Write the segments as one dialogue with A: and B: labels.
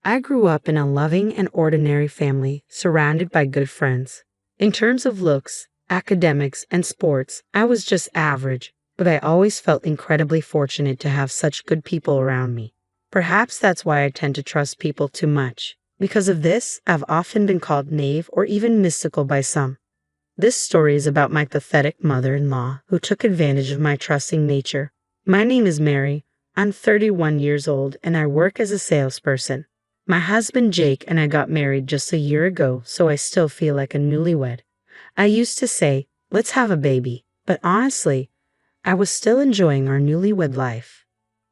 A: I grew up in a loving and ordinary family surrounded by good friends. In terms of looks, academics, and sports, I was just average, but I always felt incredibly fortunate to have such good people around me. Perhaps that's why I tend to trust people too much. Because of this, I've often been called naive or even mystical by some. This story is about my pathetic mother-in-law who took advantage of my trusting nature. My name is Mary. I'm 31 years old and I work as a salesperson. My husband Jake and I got married just a year ago, so I still feel like a newlywed. I used to say, let's have a baby, but honestly, I was still enjoying our newlywed life.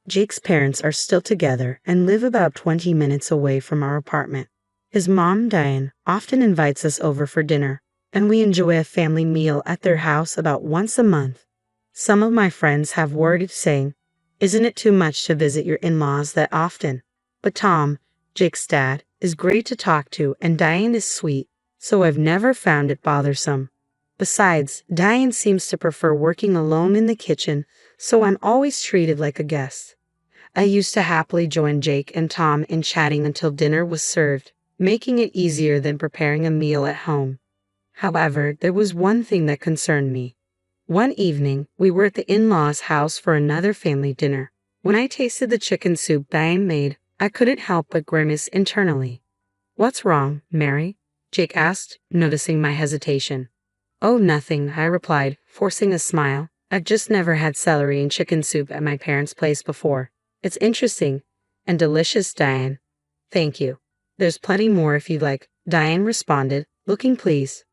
A: Jake's parents are still together and live about 20 minutes away from our apartment. His mom, Diane, often invites us over for dinner, and we enjoy a family meal at their house about once a month. Some of my friends have worried, saying, isn't it too much to visit your in-laws that often? But Tom, Jake's dad, is great to talk to and Diane is sweet, so I've never found it bothersome. Besides, Diane seems to prefer working alone in the kitchen, so I'm always treated like a guest. I used to happily join Jake and Tom in chatting until dinner was served, making it easier than preparing a meal at home. However, there was one thing that concerned me. One evening, we were at the in-laws' house for another family dinner. When I tasted the chicken soup Diane made, I couldn't help but grimace internally. What's wrong, Mary? Jake asked, noticing my hesitation. Oh, nothing, I replied, forcing a smile. I've just never had celery and chicken soup at my parents' place before. It's interesting and delicious, Diane. Thank you. There's plenty more if you'd like, Diane responded, looking pleased.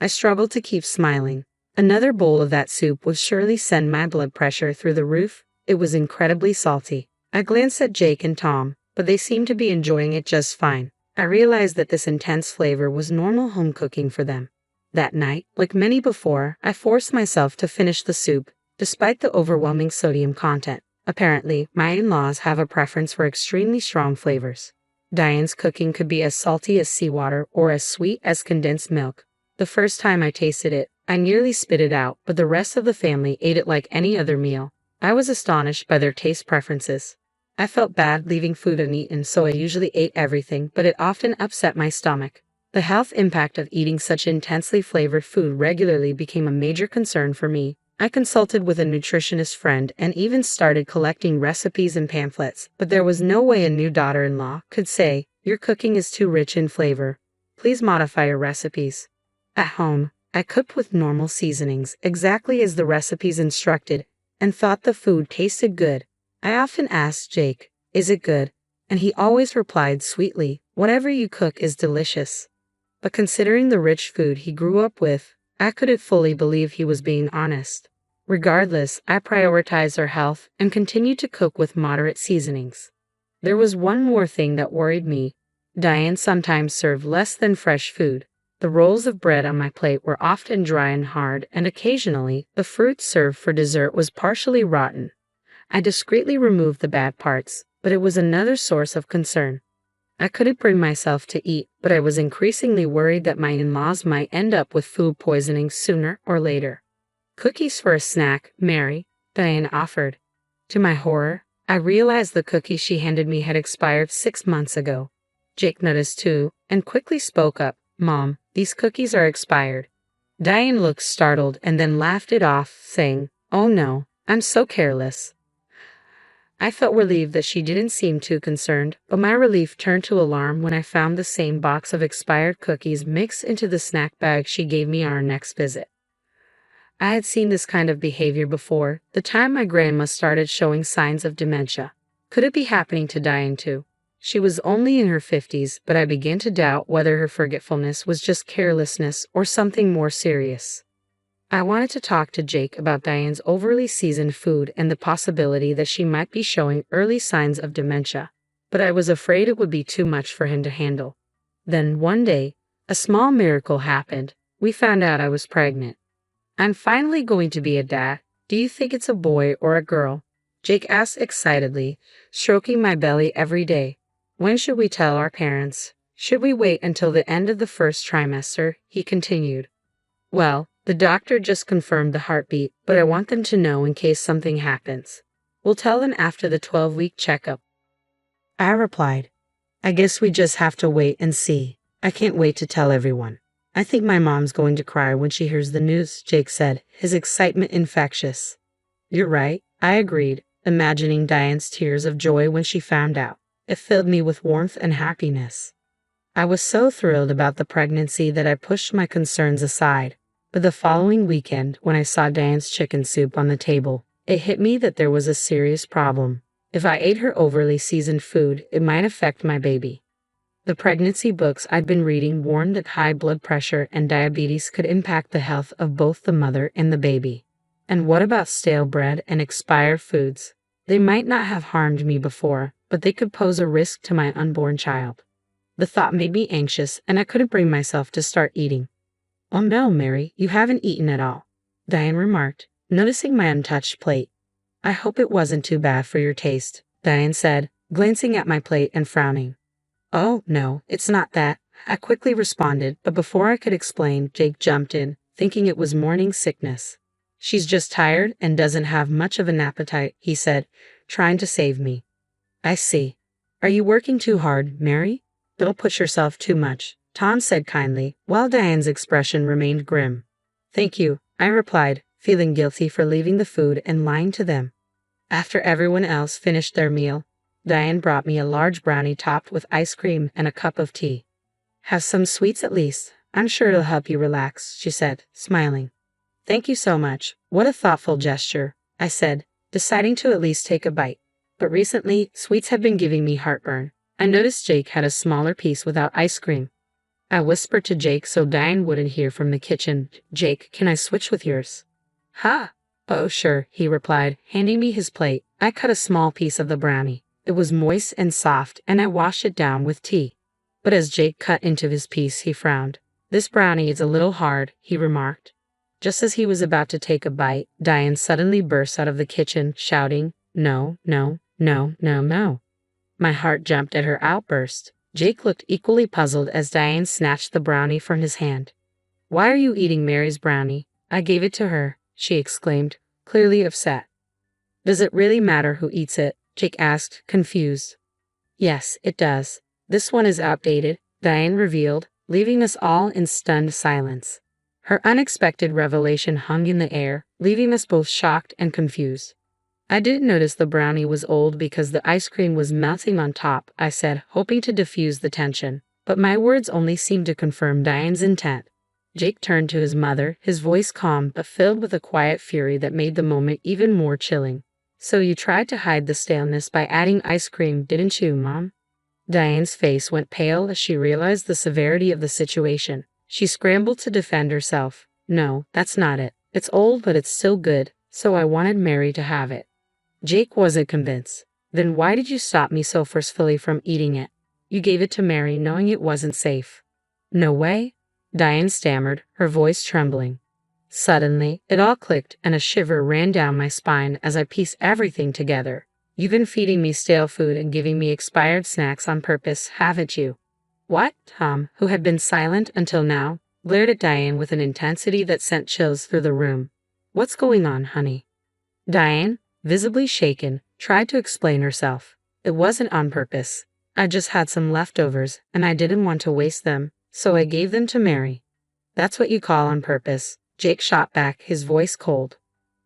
A: I struggled to keep smiling. Another bowl of that soup would surely send my blood pressure through the roof. It was incredibly salty. I glanced at Jake and Tom, but they seemed to be enjoying it just fine. I realized that this intense flavor was normal home cooking for them. That night, like many before, I forced myself to finish the soup, despite the overwhelming sodium content. Apparently, my in-laws have a preference for extremely strong flavors. Diane's cooking could be as salty as seawater or as sweet as condensed milk. The first time I tasted it, I nearly spit it out, but the rest of the family ate it like any other meal. I was astonished by their taste preferences. I felt bad leaving food uneaten, so I usually ate everything, but it often upset my stomach. The health impact of eating such intensely flavored food regularly became a major concern for me. I consulted with a nutritionist friend and even started collecting recipes and pamphlets, but there was no way a new daughter-in-law could say, your cooking is too rich in flavor. Please modify your recipes. At home, I cooked with normal seasonings, exactly as the recipes instructed, and thought the food tasted good. I often asked Jake, is it good? And he always replied sweetly, whatever you cook is delicious. But considering the rich food he grew up with, I couldn't fully believe he was being honest. Regardless, I prioritized our health and continued to cook with moderate seasonings. There was one more thing that worried me. Diane sometimes served less than fresh food. The rolls of bread on my plate were often dry and hard, and occasionally, the fruit served for dessert was partially rotten. I discreetly removed the bad parts, but it was another source of concern. I couldn't bring myself to eat, but I was increasingly worried that my in-laws might end up with food poisoning sooner or later. Cookies for a snack, Mary, Diane offered. To my horror, I realized the cookie she handed me had expired 6 months ago. Jake noticed too, and quickly spoke up, Mom, these cookies are expired. Diane looked startled and then laughed it off, saying, oh no, I'm so careless. I felt relieved that she didn't seem too concerned, but my relief turned to alarm when I found the same box of expired cookies mixed into the snack bag she gave me on our next visit. I had seen this kind of behavior before, the time my grandma started showing signs of dementia. Could it be happening to Diane too? She was only in her 50s, but I began to doubt whether her forgetfulness was just carelessness or something more serious. I wanted to talk to Jake about Diane's overly seasoned food and the possibility that she might be showing early signs of dementia, but I was afraid it would be too much for him to handle. Then one day, a small miracle happened. We found out I was pregnant. I'm finally going to be a dad. Do you think it's a boy or a girl? Jake asked excitedly, stroking my belly every day. When should we tell our parents? Should we wait until the end of the first trimester? He continued. Well, the doctor just confirmed the heartbeat, but I want them to know in case something happens. We'll tell them after the 12-week checkup. I replied. I guess we just have to wait and see. I can't wait to tell everyone. I think my mom's going to cry when she hears the news, Jake said, his excitement infectious. You're right, I agreed, imagining Diane's tears of joy when she found out. It filled me with warmth and happiness. I was so thrilled about the pregnancy that I pushed my concerns aside. But the following weekend, when I saw Diane's chicken soup on the table, it hit me that there was a serious problem. If I ate her overly seasoned food, it might affect my baby. The pregnancy books I'd been reading warned that high blood pressure and diabetes could impact the health of both the mother and the baby. And what about stale bread and expired foods? They might not have harmed me before, but they could pose a risk to my unborn child. The thought made me anxious, and I couldn't bring myself to start eating. Oh no, Mary, you haven't eaten at all, Diane remarked, noticing my untouched plate. I hope it wasn't too bad for your taste, Diane said, glancing at my plate and frowning. Oh, no, it's not that, I quickly responded, but before I could explain, Jake jumped in, thinking it was morning sickness. She's just tired and doesn't have much of an appetite, he said, trying to save me. I see. Are you working too hard, Mary? Don't push yourself too much, Tom said kindly, while Diane's expression remained grim. Thank you, I replied, feeling guilty for leaving the food and lying to them. After everyone else finished their meal, Diane brought me a large brownie topped with ice cream and a cup of tea. Have some sweets at least. I'm sure it'll help you relax, she said, smiling. Thank you so much. What a thoughtful gesture, I said, deciding to at least take a bite. But recently, sweets have been giving me heartburn. I noticed Jake had a smaller piece without ice cream. I whispered to Jake so Diane wouldn't hear from the kitchen. Jake, can I switch with yours? Ha! Oh, sure, he replied, handing me his plate. I cut a small piece of the brownie. It was moist and soft, and I washed it down with tea. But as Jake cut into his piece, he frowned. This brownie is a little hard, he remarked. Just as he was about to take a bite, Diane suddenly burst out of the kitchen, shouting, No, no, no, no, no. My heart jumped at her outburst. Jake looked equally puzzled as Diane snatched the brownie from his hand. Why are you eating Mary's brownie? I gave it to her, she exclaimed, clearly upset. Does it really matter who eats it? Jake asked, confused. Yes, it does. This one is outdated, Diane revealed, leaving us all in stunned silence. Her unexpected revelation hung in the air, leaving us both shocked and confused. I didn't notice the brownie was old because the ice cream was melting on top, I said, hoping to diffuse the tension. But my words only seemed to confirm Diane's intent. Jake turned to his mother, his voice calm but filled with a quiet fury that made the moment even more chilling. So you tried to hide the staleness by adding ice cream, didn't you, Mom? Diane's face went pale as she realized the severity of the situation. She scrambled to defend herself. No, that's not it. It's old, but it's still good, so I wanted Mary to have it. Jake wasn't convinced. Then why did you stop me so forcefully from eating it? You gave it to Mary knowing it wasn't safe. No way, Diane stammered, her voice trembling. Suddenly, it all clicked and a shiver ran down my spine as I pieced everything together. You've been feeding me stale food and giving me expired snacks on purpose, haven't you? What? Tom, who had been silent until now, glared at Diane with an intensity that sent chills through the room. What's going on, honey? Diane, visibly shaken, tried to explain herself. It wasn't on purpose. I just had some leftovers, and I didn't want to waste them, so I gave them to Mary. That's what you call on purpose, Jake shot back, his voice cold.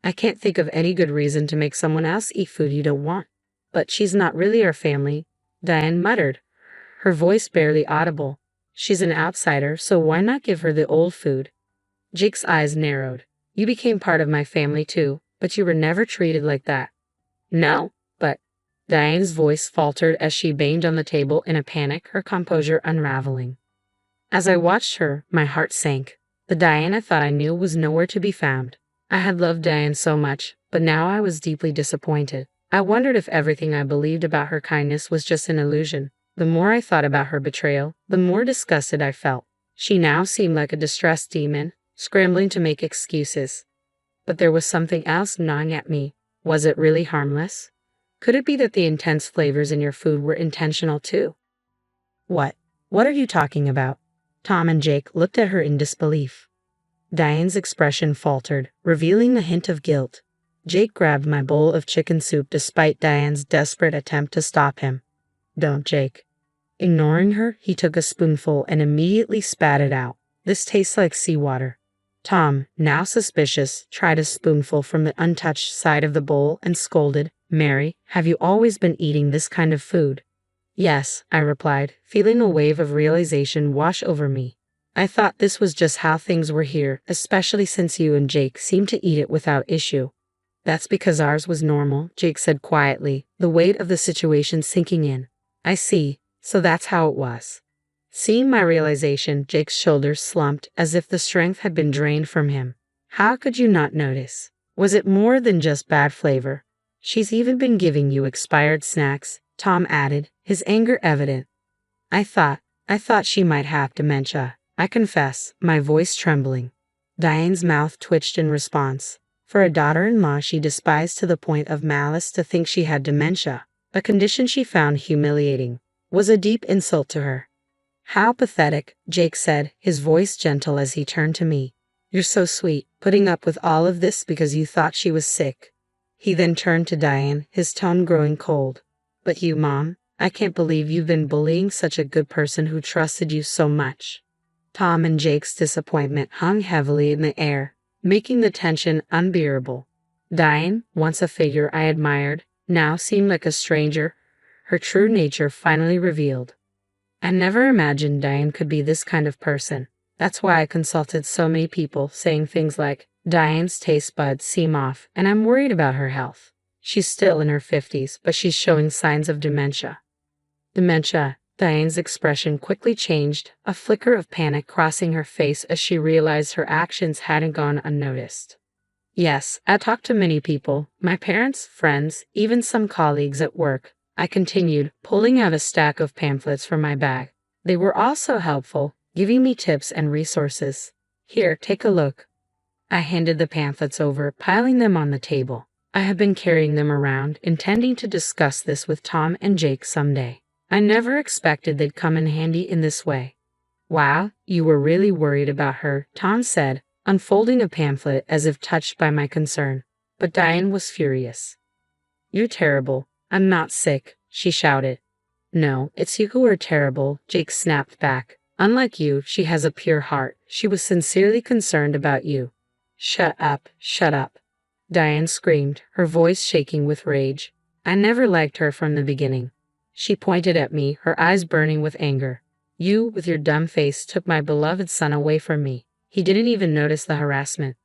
A: I can't think of any good reason to make someone else eat food you don't want. But she's not really our family, Diane muttered, her voice barely audible. She's an outsider, so why not give her the old food? Jake's eyes narrowed. You became part of my family too, but you were never treated like that. No, but... Diane's voice faltered as she banged on the table in a panic, her composure unraveling. As I watched her, my heart sank. The Diane I thought I knew was nowhere to be found. I had loved Diane so much, but now I was deeply disappointed. I wondered if everything I believed about her kindness was just an illusion. The more I thought about her betrayal, the more disgusted I felt. She now seemed like a distressed demon, scrambling to make excuses. But there was something else gnawing at me. Was it really harmless? Could it be that the intense flavors in your food were intentional too? What? What are you talking about? Tom and Jake looked at her in disbelief. Diane's expression faltered, revealing a hint of guilt. Jake grabbed my bowl of chicken soup despite Diane's desperate attempt to stop him. Don't, Jake. Ignoring her, he took a spoonful and immediately spat it out. This tastes like seawater. Tom, now suspicious, tried a spoonful from the untouched side of the bowl and scolded, "Mary, have you always been eating this kind of food?" "Yes," I replied, feeling a wave of realization wash over me. "I thought this was just how things were here, especially since you and Jake seem to eat it without issue." "That's because ours was normal," Jake said quietly, the weight of the situation sinking in. "I see, so that's how it was." Seeing my realization, Jake's shoulders slumped as if the strength had been drained from him. "How could you not notice? Was it more than just bad flavor? She's even been giving you expired snacks," Tom added, his anger evident. I thought she might have dementia," I confess, my voice trembling. Diane's mouth twitched in response. For a daughter-in-law she despised to the point of malice to think she had dementia, a condition she found humiliating, was a deep insult to her. "How pathetic," Jake said, his voice gentle as he turned to me. "You're so sweet, putting up with all of this because you thought she was sick." He then turned to Diane, his tone growing cold. "But you, Mom, I can't believe you've been bullying such a good person who trusted you so much." Tom and Jake's disappointment hung heavily in the air, making the tension unbearable. Diane, once a figure I admired, now seemed like a stranger, her true nature finally revealed. I never imagined Diane could be this kind of person. That's why I consulted so many people, saying things like, "Diane's taste buds seem off, and I'm worried about her health. She's still in her 50s, but she's showing signs of dementia." Dementia. Diane's expression quickly changed, a flicker of panic crossing her face as she realized her actions hadn't gone unnoticed. "Yes, I talked to many people, my parents, friends, even some colleagues at work," I continued, pulling out a stack of pamphlets from my bag. "They were all so helpful, giving me tips and resources. Here, take a look." I handed the pamphlets over, piling them on the table. I have been carrying them around, intending to discuss this with Tom and Jake someday. I never expected they'd come in handy in this way. "Wow, you were really worried about her," Tom said, unfolding a pamphlet as if touched by my concern. But Diane was furious. "You're terrible. I'm not sick," she shouted. "No, it's you who are terrible," Jake snapped back. "Unlike you, she has a pure heart. She was sincerely concerned about you." "Shut up, shut up," Diane screamed, her voice shaking with rage. "I never liked her from the beginning." She pointed at me, her eyes burning with anger. "You, with your dumb face, took my beloved son away from me. He didn't even notice the harassment."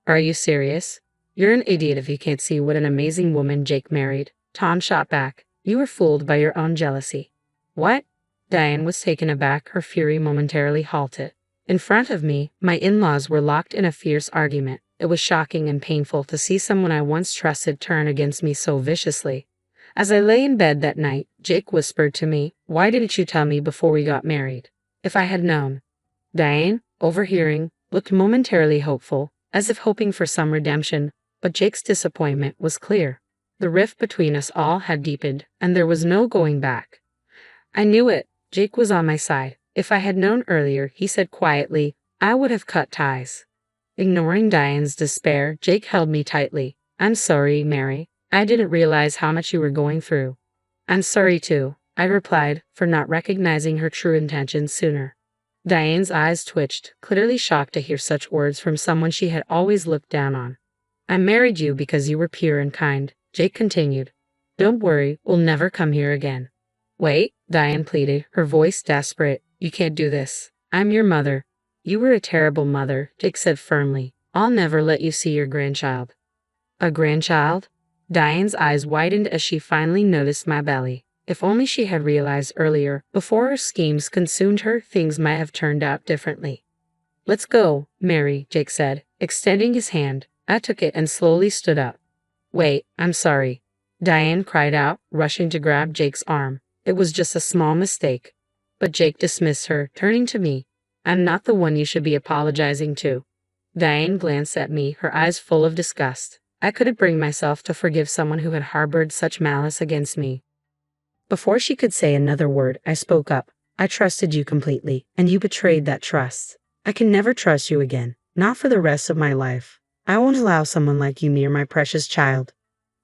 A: "Are you serious? You're an idiot if you can't see what an amazing woman Jake married," Tom shot back. "You were fooled by your own jealousy." "What?" Diane was taken aback, her fury momentarily halted. In front of me, my in-laws were locked in a fierce argument. It was shocking and painful to see someone I once trusted turn against me so viciously. As I lay in bed that night, Jake whispered to me, "Why didn't you tell me before we got married? If I had known." Diane, overhearing, looked momentarily hopeful, as if hoping for some redemption, but Jake's disappointment was clear. The rift between us all had deepened, and there was no going back. I knew it. Jake was on my side. If I had known earlier, he said quietly, I would have cut ties. Ignoring Diane's despair, Jake held me tightly. "I'm sorry, Mary. I didn't realize how much you were going through." "I'm sorry too," I replied, for not recognizing her true intentions sooner. Diane's eyes twitched, clearly shocked to hear such words from someone she had always looked down on. "I married you because you were pure and kind," Jake continued. "Don't worry, we'll never come here again." "Wait," Diane pleaded, her voice desperate. "You can't do this. I'm your mother." "You were a terrible mother," Jake said firmly. "I'll never let you see your grandchild." "A grandchild?" Diane's eyes widened as she finally noticed my belly. If only she had realized earlier, before her schemes consumed her, things might have turned out differently. "Let's go, Mary," Jake said, extending his hand. I took it and slowly stood up. "Wait, I'm sorry," Diane cried out, rushing to grab Jake's arm. "It was just a small mistake." But Jake dismissed her, turning to me. "I'm not the one you should be apologizing to." Diane glanced at me, her eyes full of disgust. I couldn't bring myself to forgive someone who had harbored such malice against me. Before she could say another word, I spoke up. "I trusted you completely, and you betrayed that trust. I can never trust you again, not for the rest of my life. I won't allow someone like you near my precious child.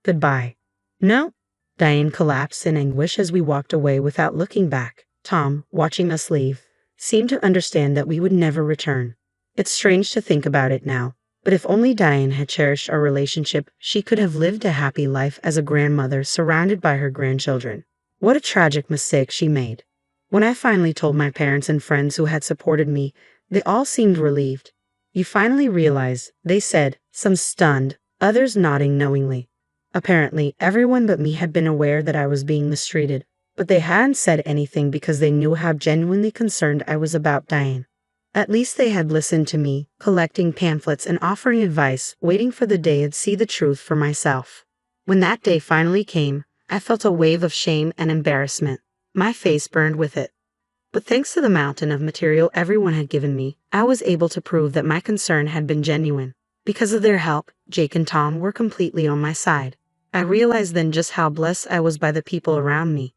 A: Goodbye." "No." Diane collapsed in anguish as we walked away without looking back. Tom, watching us leave, seemed to understand that we would never return. It's strange to think about it now, but if only Diane had cherished our relationship, she could have lived a happy life as a grandmother surrounded by her grandchildren. What a tragic mistake she made. When I finally told my parents and friends who had supported me, they all seemed relieved. You finally realize, they said, some stunned, others nodding knowingly. Apparently, everyone but me had been aware that I was being mistreated, but they hadn't said anything because they knew how genuinely concerned I was about Diane. At least they had listened to me, collecting pamphlets and offering advice, waiting for the day I'd see the truth for myself. When that day finally came, I felt a wave of shame and embarrassment. My face burned with it. But thanks to the mountain of material everyone had given me, I was able to prove that my concern had been genuine. Because of their help, Jake and Tom were completely on my side. I realized then just how blessed I was by the people around me.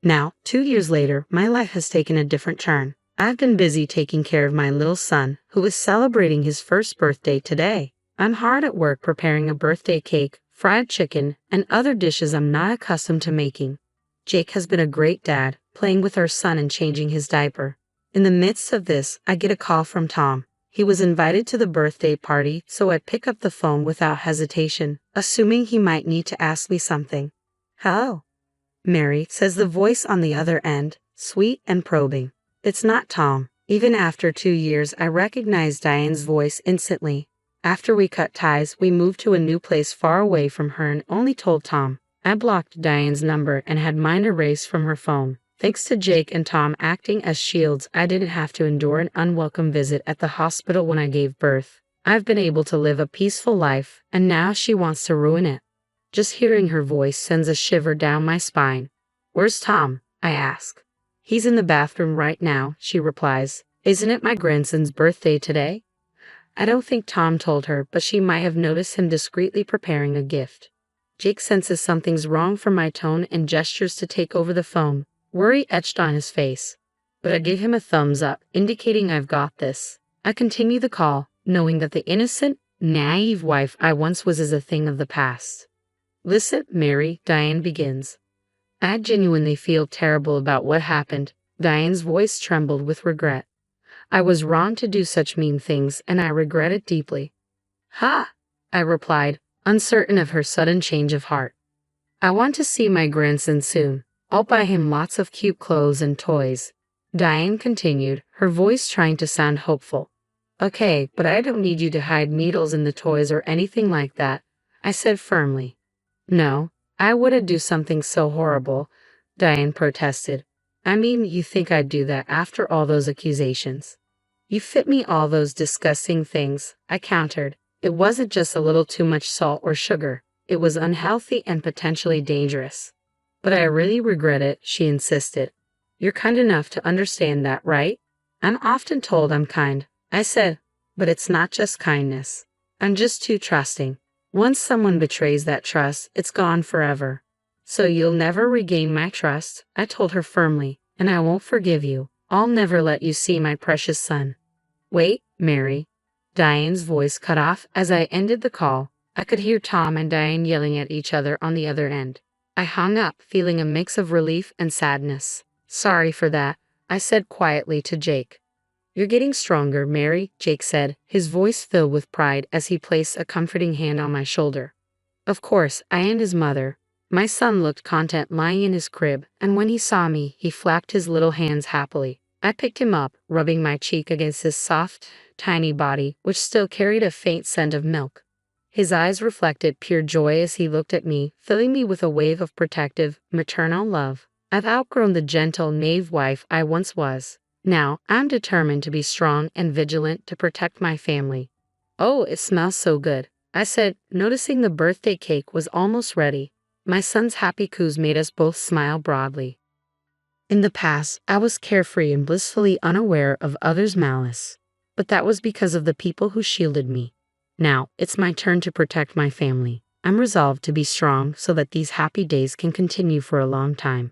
A: Now, 2 years later, my life has taken a different turn. I've been busy taking care of my little son, who is celebrating his first birthday today. I'm hard at work preparing a birthday cake, fried chicken, and other dishes I'm not accustomed to making. Jake has been a great dad, playing with our son and changing his diaper. In the midst of this, I get a call from Tom. He was invited to the birthday party, so I'd pick up the phone without hesitation, assuming he might need to ask me something. "Hello, Mary," says the voice on the other end, sweet and probing. It's not Tom. Even after 2 years, I recognize Diane's voice instantly. After we cut ties, we moved to a new place far away from her and only told Tom. I blocked Diane's number and had mine erased from her phone. Thanks to Jake and Tom acting as shields, I didn't have to endure an unwelcome visit at the hospital when I gave birth. I've been able to live a peaceful life, and now she wants to ruin it. Just hearing her voice sends a shiver down my spine. "Where's Tom?" I ask. "He's in the bathroom right now," she replies. "Isn't it my grandson's birthday today?" I don't think Tom told her, but she might have noticed him discreetly preparing a gift. Jake senses something's wrong from my tone and gestures to take over the phone, worry etched on his face. But I give him a thumbs up, indicating I've got this. I continue the call, knowing that the innocent, naive wife I once was is a thing of the past. "Listen, Mary," Diane begins. I genuinely feel terrible about what happened. Diane's voice trembled with regret. "I was wrong to do such mean things, and I regret it deeply." "Ha!" I replied, uncertain of her sudden change of heart. "I want to see my grandson soon. I'll buy him lots of cute clothes and toys." Diane continued, her voice trying to sound hopeful. "Okay, but I don't need you to hide needles in the toys or anything like that," I said firmly. "No, I wouldn't do something so horrible," Diane protested. "I mean, you think I'd do that after all those accusations?" "You fit me all those disgusting things," I countered. "It wasn't just a little too much salt or sugar. It was unhealthy and potentially dangerous." "But I really regret it," she insisted. "You're kind enough to understand that, right?" "I'm often told I'm kind," I said, "but it's not just kindness. I'm just too trusting. Once someone betrays that trust, it's gone forever." "So you'll never regain my trust," I told her firmly, "and I won't forgive you. I'll never let you see my precious son." "Wait, Mary." Diane's voice cut off as I ended the call. I could hear Tom and Diane yelling at each other on the other end. I hung up, feeling a mix of relief and sadness. "Sorry for that," I said quietly to Jake. "You're getting stronger, Mary," Jake said, his voice filled with pride as he placed a comforting hand on my shoulder. Of course, I and his mother. My son looked content lying in his crib, and when he saw me, he flapped his little hands happily. I picked him up, rubbing my cheek against his soft, tiny body, which still carried a faint scent of milk. His eyes reflected pure joy as he looked at me, filling me with a wave of protective, maternal love. I've outgrown the gentle, naive wife I once was. Now, I'm determined to be strong and vigilant to protect my family. "Oh, it smells so good," I said, noticing the birthday cake was almost ready. My son's happy coos made us both smile broadly. In the past, I was carefree and blissfully unaware of others' malice. But that was because of the people who shielded me. Now, it's my turn to protect my family. I'm resolved to be strong so that these happy days can continue for a long time.